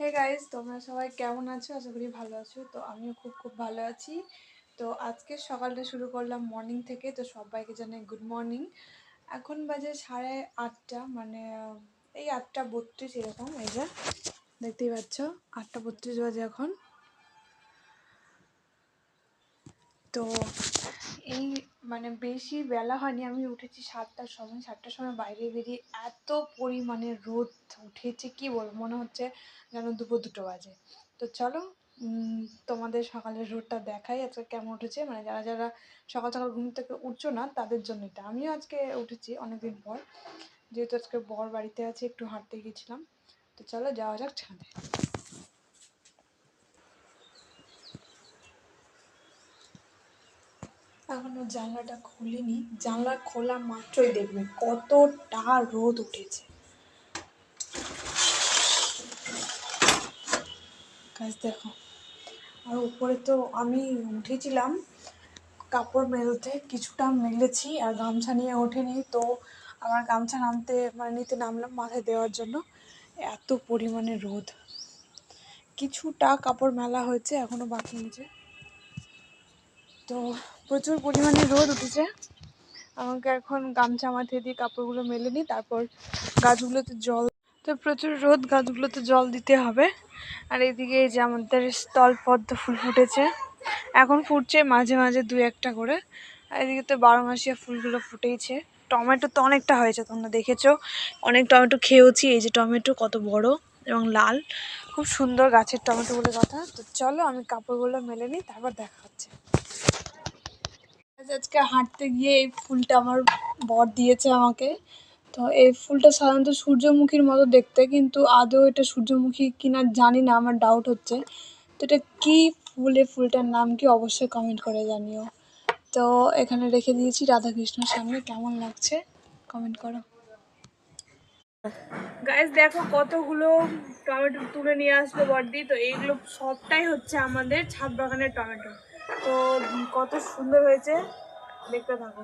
Hey guys, তোমরা সবাই কেমন আছো? আশা করি ভালো আছো। তো আমিও খুব খুব ভালো আছি। তো আজকে সকালটা শুরু করলাম মর্নিং থেকে। তো সবাইকে জানাই গুড মর্নিং। এখন বাজে 8:30, মানে এই 8:32 এরকম। এই যে দেখতেই পাচ্ছ, 8:32 বাজে এখন। তো এই মানে বেশি বেলা হয়নি, আমি উঠেছি 7টার সময়। 7টার সময় বাইরে বেরিয়ে এত পরিমাণে রোদ উঠেছে, কি বলবো, মনে হচ্ছে যেন দুপুর 2টো বাজে। তো চলো তোমাদের সকালের রোদটা দেখাই আজকে কেমন উঠেছে। মানে যারা যারা সকাল সকাল ঘুম থেকে উঠছো না তাদের জন্য এটা। আমিও আজকে উঠেছি অনেকদিন পর, যেহেতু আজকে বর বাড়িতে আছে, একটু হাঁটতে গেছিলাম। তো চলো যাওয়া যাক ছাদে। এখনো জানলাটা খুলিনি, জানলা খোলা মাত্রই দেখবে কতটা রোদ উঠেছে। গাছ দেখো। আর উপরে তো আমি উঠেছিলাম কাপড় মেলতে, কিছুটা মেলেছি আর গামছা নিয়ে ওঠেনি। তো আমার গামছা নিতে নামলাম মাথায় দেওয়ার জন্য। এত পরিমাণে রোদ। কিছুটা কাপড় মেলা হয়েছে, এখনো বাকি আছে। তো প্রচুর পরিমাণে রোদ উঠেছে। আমাকে এখন গামছা মাথায় দিয়ে কাপড়গুলো মেলে নিই, তারপর গাছগুলোতে জল। তো প্রচুর রোদ, গাছগুলোতে জল দিতে হবে। আর এদিকে এই যে আমাদের স্থলপদ্ম ফুল ফুটেছে, এখন ফুটছে মাঝে মাঝে 2-1টা করে। আর এদিকে তো 12 মাসিয়া ফুলগুলো ফুটেইছে। টমেটো তো অনেকটা হয়েছে, তোমরা দেখেছো, অনেক টমেটো খেয়েওছি। এই যে টমেটো কত বড় এবং লাল, খুব সুন্দর গাছের টমেটো বলে কথা। তো চলো আমি কাপড়গুলো মেলে নিই, তারপর দেখা হচ্ছে। আজকে হাঁটতে গিয়ে এই ফুলটা আমার বর দিয়েছে আমাকে। তো এই ফুলটা সাধারণত সূর্যমুখীর মতো দেখতে, কিন্তু আদৌ এটা সূর্যমুখী কিনা জানি না, আমার ডাউট হচ্ছে। তো এটা কী ফুল, এই ফুলটার নাম কি অবশ্যই কমেন্ট করে জানিও। তো এখানে রেখে দিয়েছি রাধাকৃষ্ণর সামনে, কেমন লাগছে কমেন্ট করো। গাইস দেখো কতগুলো টমেটো তুলে নিয়ে আসলো বড়দি। তো এইগুলো সবটাই হচ্ছে আমাদের ছাদ বাগানের টমেটো। তো কত সুন্দর হয়েছে, দেখতে থাকো।